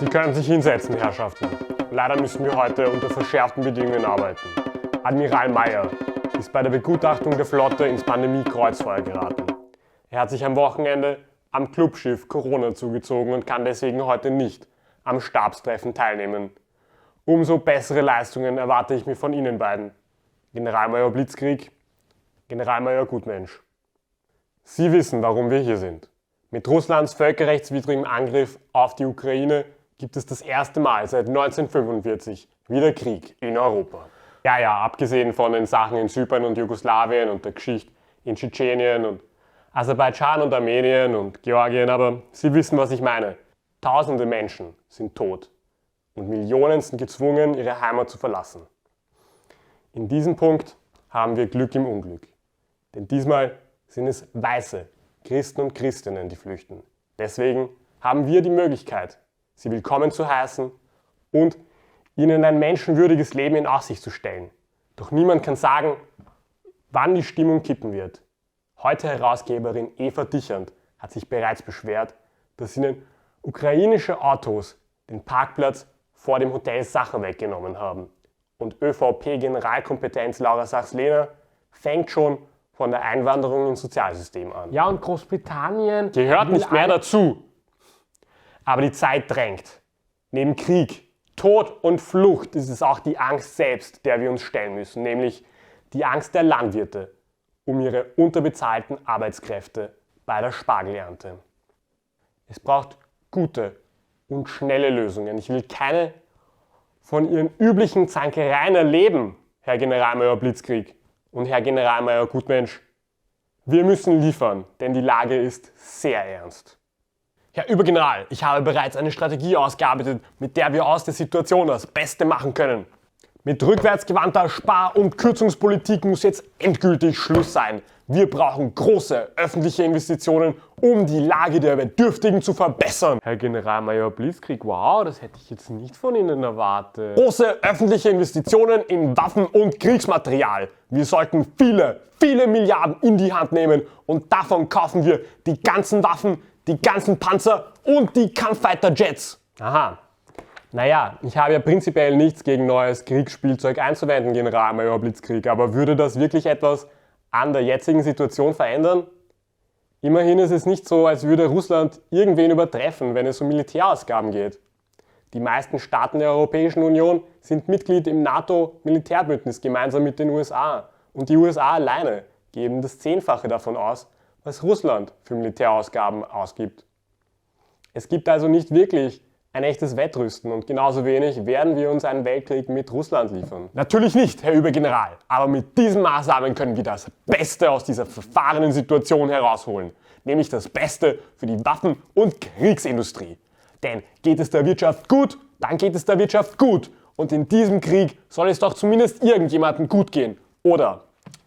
Sie können sich hinsetzen, Herrschaften. Leider müssen wir heute unter verschärften Bedingungen arbeiten. Admiral Meyer ist bei der Begutachtung der Flotte ins Pandemie-Kreuzfeuer geraten. Er hat sich am Wochenende am Clubschiff Corona zugezogen und kann deswegen heute nicht am Stabstreffen teilnehmen. Umso bessere Leistungen erwarte ich mir von Ihnen beiden. Generalmajor Blitzkrieg, Generalmajor Gutmensch. Sie wissen, warum wir hier sind. Mit Russlands völkerrechtswidrigem Angriff auf die Ukraine gibt es das erste Mal seit 1945 wieder Krieg in Europa. Ja, abgesehen von den Sachen in Zypern und Jugoslawien und der Geschichte in Tschetschenien und Aserbaidschan und Armenien und Georgien, aber Sie wissen, was ich meine. Tausende Menschen sind tot und Millionen sind gezwungen, ihre Heimat zu verlassen. In diesem Punkt haben wir Glück im Unglück. Denn diesmal sind es weiße Christen und Christinnen, die flüchten. Deswegen haben wir die Möglichkeit, sie willkommen zu heißen und ihnen ein menschenwürdiges Leben in Aussicht zu stellen. Doch niemand kann sagen, wann die Stimmung kippen wird. Heute Herausgeberin Eva Dichand hat sich bereits beschwert, dass ihnen ukrainische Autos den Parkplatz vor dem Hotel Sacher weggenommen haben. Und ÖVP-Generalkompetenz Laura Sachs-Lehner fängt schon von der Einwanderung ins Sozialsystem an. Ja, und Großbritannien gehört nicht mehr dazu. Aber die Zeit drängt. Neben Krieg, Tod und Flucht ist es auch die Angst selbst, der wir uns stellen müssen, nämlich die Angst der Landwirte um ihre unterbezahlten Arbeitskräfte bei der Spargelernte. Es braucht gute und schnelle Lösungen. Ich will keine von Ihren üblichen Zankereien erleben, Herr Generalmajor Blitzkrieg und Herr Generalmajor Gutmensch. Wir müssen liefern, denn die Lage ist sehr ernst. Herr Übergeneral, ich habe bereits eine Strategie ausgearbeitet, mit der wir aus der Situation das Beste machen können. Mit rückwärtsgewandter Spar- und Kürzungspolitik muss jetzt endgültig Schluss sein. Wir brauchen große öffentliche Investitionen, um die Lage der Bedürftigen zu verbessern. Herr Generalmajor Blitzkrieg, wow, das hätte ich jetzt nicht von Ihnen erwartet. Große öffentliche Investitionen in Waffen und Kriegsmaterial. Wir sollten viele Milliarden in die Hand nehmen und davon kaufen wir die ganzen Waffen, die ganzen Panzer und die Kampffighter-Jets. Aha. Naja, ich habe ja prinzipiell nichts gegen neues Kriegsspielzeug einzuwenden, Generalmajor Blitzkrieg, aber würde das wirklich etwas an der jetzigen Situation verändern? Immerhin ist es nicht so, als würde Russland irgendwen übertreffen, wenn es um Militärausgaben geht. Die meisten Staaten der Europäischen Union sind Mitglied im NATO-Militärbündnis gemeinsam mit den USA. Und die USA alleine geben das 10-fache davon aus, was Russland für Militärausgaben ausgibt. Es gibt also nicht wirklich ein echtes Wettrüsten und genauso wenig werden wir uns einen Weltkrieg mit Russland liefern. Natürlich nicht, Herr Übergeneral, aber mit diesen Maßnahmen können wir das Beste aus dieser verfahrenen Situation herausholen, nämlich das Beste für die Waffen- und Kriegsindustrie. Denn geht es der Wirtschaft gut, dann geht es der Wirtschaft gut und in diesem Krieg soll es doch zumindest irgendjemandem gut gehen. Oder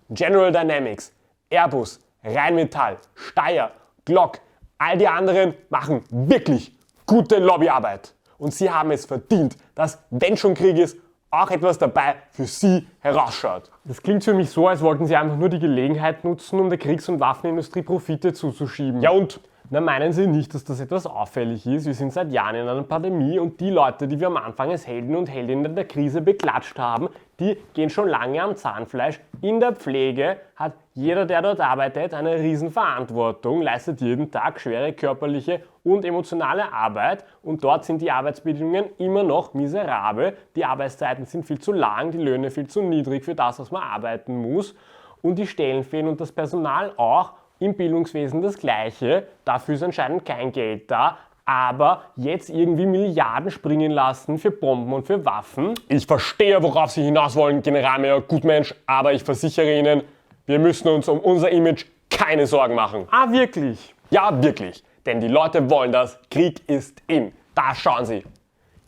General Dynamics, Airbus, Rheinmetall, Steyr, Glock, all die anderen machen wirklich gute Lobbyarbeit. Und Sie haben es verdient, dass, wenn schon Krieg ist, auch etwas dabei für Sie herausschaut. Das klingt für mich so, als wollten Sie einfach nur die Gelegenheit nutzen, um der Kriegs- und Waffenindustrie Profite zuzuschieben. Ja und? Na, meinen Sie nicht, dass das etwas auffällig ist? Wir sind seit Jahren in einer Pandemie und die Leute, die wir am Anfang als Helden und Heldinnen der Krise beklatscht haben, die gehen schon lange am Zahnfleisch. In der Pflege hat jeder, der dort arbeitet, eine Riesenverantwortung, leistet jeden Tag schwere körperliche und emotionale Arbeit und dort sind die Arbeitsbedingungen immer noch miserabel. Die Arbeitszeiten sind viel zu lang, die Löhne viel zu niedrig für das, was man arbeiten muss und die Stellen fehlen und das Personal auch. Im Bildungswesen das Gleiche, dafür ist anscheinend kein Geld da, aber jetzt irgendwie Milliarden springen lassen für Bomben und für Waffen. Ich verstehe, worauf Sie hinaus wollen, Generalmajor Gutmensch, aber ich versichere Ihnen, wir müssen uns um unser Image keine Sorgen machen. Ah, wirklich? Ja, wirklich, denn die Leute wollen das, Krieg ist in. Da schauen Sie.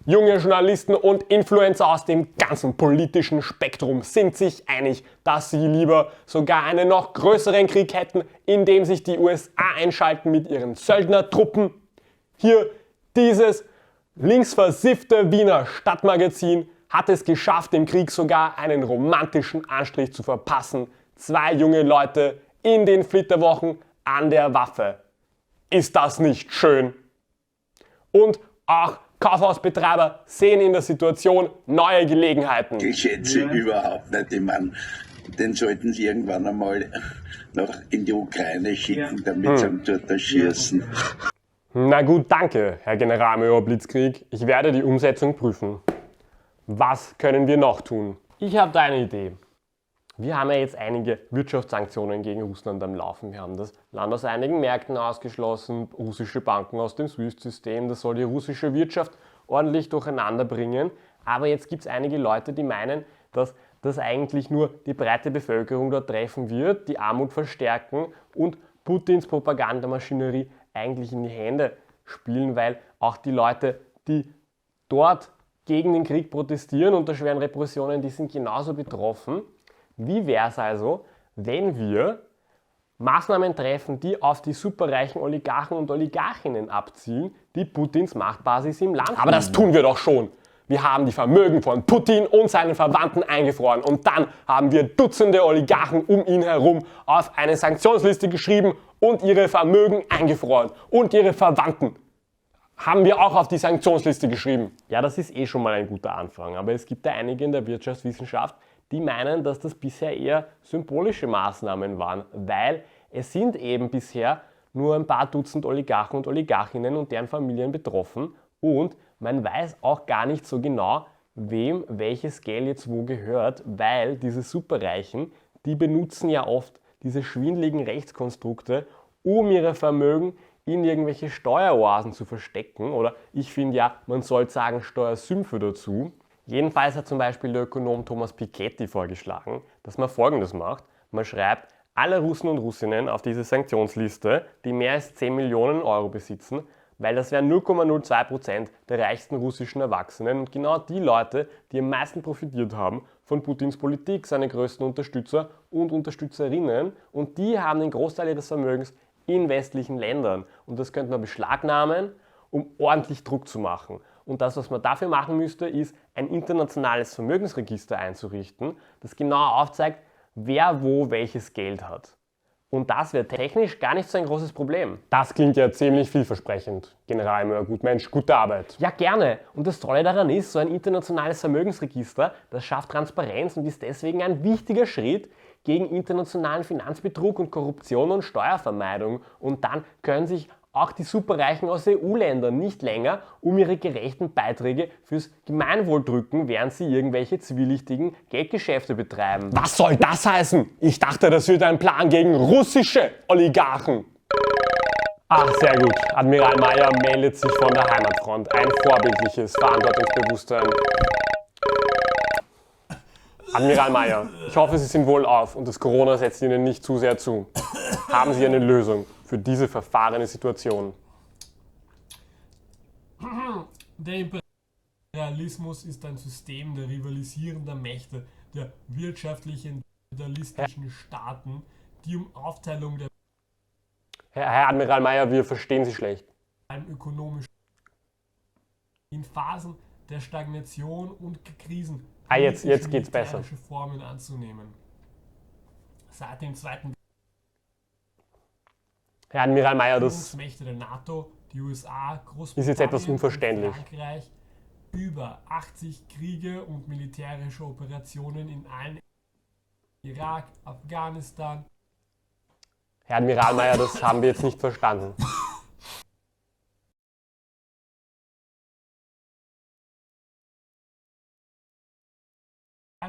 Junge Journalisten und Influencer aus dem ganzen politischen Spektrum sind sich einig, dass sie lieber sogar einen noch größeren Krieg hätten, in dem sich die USA einschalten mit ihren Söldnertruppen. Hier dieses linksversiffte Wiener Stadtmagazin hat es geschafft, dem Krieg sogar einen romantischen Anstrich zu verpassen. 2 junge Leute in den Flitterwochen an der Waffe. Ist das nicht schön? Und auch Kaufhausbetreiber sehen in der Situation neue Gelegenheiten. Ich schätze überhaupt nicht. Ich meine, den sollten sie irgendwann einmal noch in die Ukraine schicken, damit sie ihn dort erschießen. Na gut, danke, Herr Generalmajor Blitzkrieg. Ich werde die Umsetzung prüfen. Was können wir noch tun? Ich habe da eine Idee. Wir haben ja jetzt einige Wirtschaftssanktionen gegen Russland am Laufen. Wir haben das Land aus einigen Märkten ausgeschlossen, russische Banken aus dem SWIFT-System. Das soll die russische Wirtschaft ordentlich durcheinander bringen. Aber jetzt gibt es einige Leute, die meinen, dass das eigentlich nur die breite Bevölkerung dort treffen wird, die Armut verstärken und Putins Propagandamaschinerie eigentlich in die Hände spielen, weil auch die Leute, die dort gegen den Krieg protestieren unter schweren Repressionen, die sind genauso betroffen. Wie wäre es also, wenn wir Maßnahmen treffen, die auf die superreichen Oligarchen und Oligarchinnen abzielen, die Putins Machtbasis im Land haben? Aber das tun wir doch schon. Wir haben die Vermögen von Putin und seinen Verwandten eingefroren und dann haben wir Dutzende Oligarchen um ihn herum auf eine Sanktionsliste geschrieben und ihre Vermögen eingefroren und ihre Verwandten haben wir auch auf die Sanktionsliste geschrieben. Ja, das ist eh schon mal ein guter Anfang, aber es gibt da einige in der Wirtschaftswissenschaft, die meinen, dass das bisher eher symbolische Maßnahmen waren, weil es sind eben bisher nur ein paar Dutzend Oligarchen und Oligarchinnen und deren Familien betroffen und man weiß auch gar nicht so genau, wem welches Geld jetzt wo gehört, weil diese Superreichen, die benutzen ja oft diese schwindeligen Rechtskonstrukte, um ihre Vermögen in irgendwelche Steueroasen zu verstecken. Oder ich finde ja, man sollte sagen Steuersümpfe dazu. Jedenfalls hat zum Beispiel der Ökonom Thomas Piketty vorgeschlagen, dass man Folgendes macht. Man schreibt alle Russen und Russinnen auf diese Sanktionsliste, die mehr als 10 Millionen Euro besitzen, weil das wären 0,02% der reichsten russischen Erwachsenen und genau die Leute, die am meisten profitiert haben von Putins Politik, seine größten Unterstützer und Unterstützerinnen und die haben den Großteil ihres Vermögens in westlichen Ländern und das könnte man beschlagnahmen, um ordentlich Druck zu machen. Und das, was man dafür machen müsste, ist ein internationales Vermögensregister einzurichten, das genau aufzeigt, wer wo welches Geld hat. Und das wäre technisch gar nicht so ein großes Problem. Das klingt ja ziemlich vielversprechend. Generalmajor Gutmensch, gute Arbeit. Ja, gerne. Und das Tolle daran ist, so ein internationales Vermögensregister, das schafft Transparenz und ist deswegen ein wichtiger Schritt gegen internationalen Finanzbetrug und Korruption und Steuervermeidung. Und dann können sich auch die Superreichen aus EU-Ländern nicht länger um ihre gerechten Beiträge fürs Gemeinwohl drücken, während sie irgendwelche zwielichtigen Geldgeschäfte betreiben. Was soll das heißen? Ich dachte, das wird ein Plan gegen russische Oligarchen. Ach, sehr gut. Admiral Mayer meldet sich von der Heimatfront. Ein vorbildliches Verantwortungsbewusstsein. Admiral Mayer, ich hoffe, Sie sind wohlauf und das Corona setzt Ihnen nicht zu sehr zu. Haben Sie eine Lösung für diese verfahrene Situation? Der Imperialismus ist ein System der rivalisierenden Mächte, der wirtschaftlichen kapitalistischen Staaten, die um Aufteilung der Herr Admiral Mayer, wir verstehen Sie schlecht. ökonomischen in Phasen der Stagnation und Krisen Jetzt geht's besser. militärische Formen anzunehmen. Seit dem Zweiten Herr Admiral Mayer, das Mächte der NATO, die USA, Großbritannien ist jetzt etwas unverständlich. und Frankreich über 80 Kriege und militärische Operationen in allen Irak, Afghanistan. Herr Admiral Mayer, das haben wir jetzt nicht verstanden.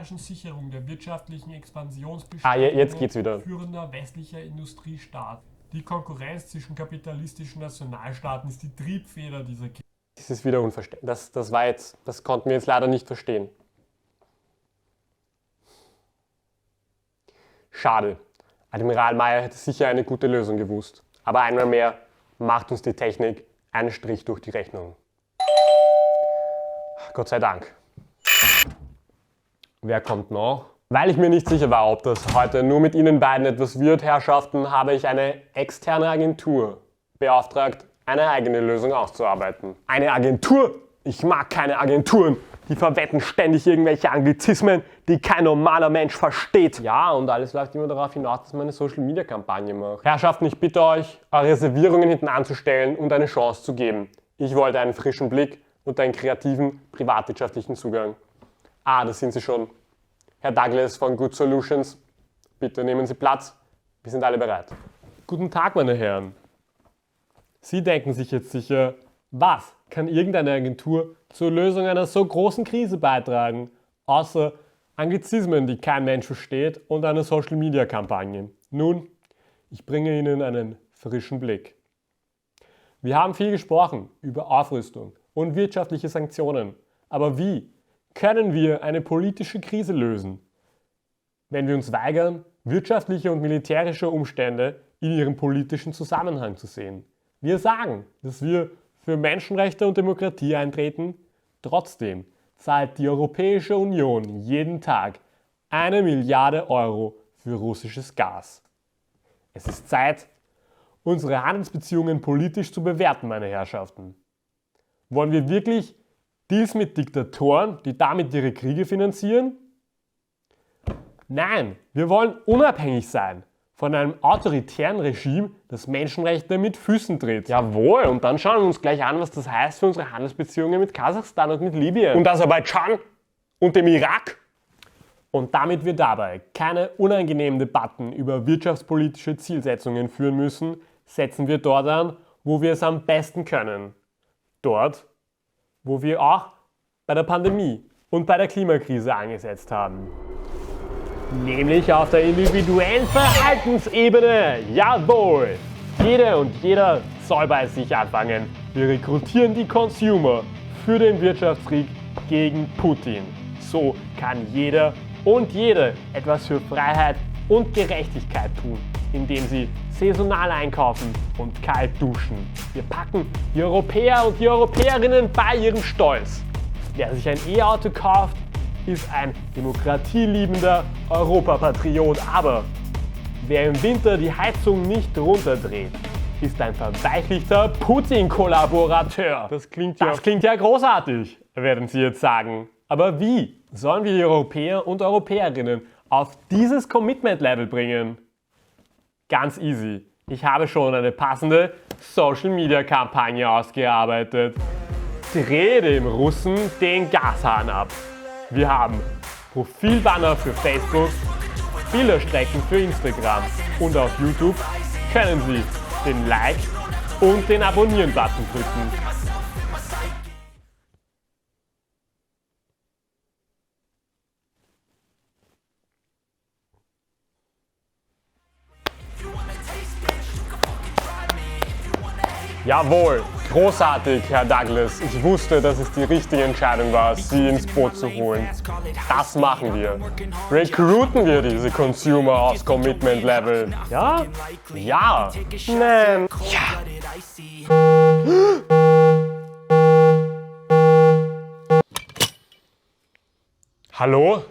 Sicherung der wirtschaftlichen Expansionsbestrebungen Jetzt geht's wieder. führender westlicher Industriestaat. Die Konkurrenz zwischen kapitalistischen Nationalstaaten ist die Triebfeder dieser Krise. Das ist wieder unverständlich. Das konnten wir jetzt leider nicht verstehen. Schade. Admiral Mayer hätte sicher eine gute Lösung gewusst. Aber einmal mehr macht uns die Technik einen Strich durch die Rechnung. Gott sei Dank. Wer kommt noch? Weil ich mir nicht sicher war, ob das heute nur mit Ihnen beiden etwas wird, Herrschaften, habe ich eine externe Agentur beauftragt, eine eigene Lösung auszuarbeiten. Eine Agentur? Ich mag keine Agenturen. Die verwetten ständig irgendwelche Anglizismen, die kein normaler Mensch versteht. Ja, und alles läuft immer darauf hinaus, dass man eine Social-Media-Kampagne macht. Herrschaften, ich bitte euch, eure Reservierungen hinten anzustellen und eine Chance zu geben. Ich wollte einen frischen Blick und einen kreativen privatwirtschaftlichen Zugang. Ah, da sind Sie schon. Herr Douglas von Good Solutions, bitte nehmen Sie Platz. Wir sind alle bereit. Guten Tag, meine Herren. Sie denken sich jetzt sicher, was kann irgendeine Agentur zur Lösung einer so großen Krise beitragen, außer Anglizismen, die kein Mensch versteht, und eine Social-Media-Kampagne? Nun, ich bringe Ihnen einen frischen Blick. Wir haben viel gesprochen über Aufrüstung und wirtschaftliche Sanktionen. Aber wie können wir eine politische Krise lösen, wenn wir uns weigern, wirtschaftliche und militärische Umstände in ihrem politischen Zusammenhang zu sehen? Wir sagen, dass wir für Menschenrechte und Demokratie eintreten. Trotzdem zahlt die Europäische Union jeden Tag 1 Milliarde Euro für russisches Gas. Es ist Zeit, unsere Handelsbeziehungen politisch zu bewerten, meine Herrschaften. Wollen wir wirklich Deals mit Diktatoren, die damit ihre Kriege finanzieren? Nein, wir wollen unabhängig sein von einem autoritären Regime, das Menschenrechte mit Füßen tritt. Jawohl, und dann schauen wir uns gleich an, was das heißt für unsere Handelsbeziehungen mit Kasachstan und mit Libyen. Und Aserbaidschan und dem Irak. Und damit wir dabei keine unangenehmen Debatten über wirtschaftspolitische Zielsetzungen führen müssen, setzen wir dort an, wo wir es am besten können. Dort, wo wir auch bei der Pandemie und bei der Klimakrise angesetzt haben. Nämlich auf der individuellen Verhaltensebene. Jawohl! Jede und jeder soll bei sich anfangen. Wir rekrutieren die Consumer für den Wirtschaftskrieg gegen Putin. So kann jeder und jede etwas für Freiheit und Gerechtigkeit tun, indem sie saisonal einkaufen und kalt duschen. Wir packen die Europäer und die Europäerinnen bei ihrem Stolz. Wer sich ein E-Auto kauft, ist ein demokratieliebender Europapatriot. Aber wer im Winter die Heizung nicht runterdreht, ist ein verweichlichter Putin-Kollaborateur. Das klingt ja großartig, werden Sie jetzt sagen. Aber wie sollen wir die Europäer und Europäerinnen auf dieses Commitment-Level bringen? Ganz easy. Ich habe schon eine passende Social-Media-Kampagne ausgearbeitet. Dreh dem Russen den Gashahn ab. Wir haben Profilbanner für Facebook, Bilderstrecken für Instagram und auf YouTube können Sie den Like und den Abonnieren-Button drücken. Jawohl, großartig, Herr Douglas. Ich wusste, dass es die richtige Entscheidung war, Sie ins Boot zu holen. Das machen wir. Recruiten wir diese Consumer aufs Commitment-Level. Ja? Ja. Nein. Ja. Hallo?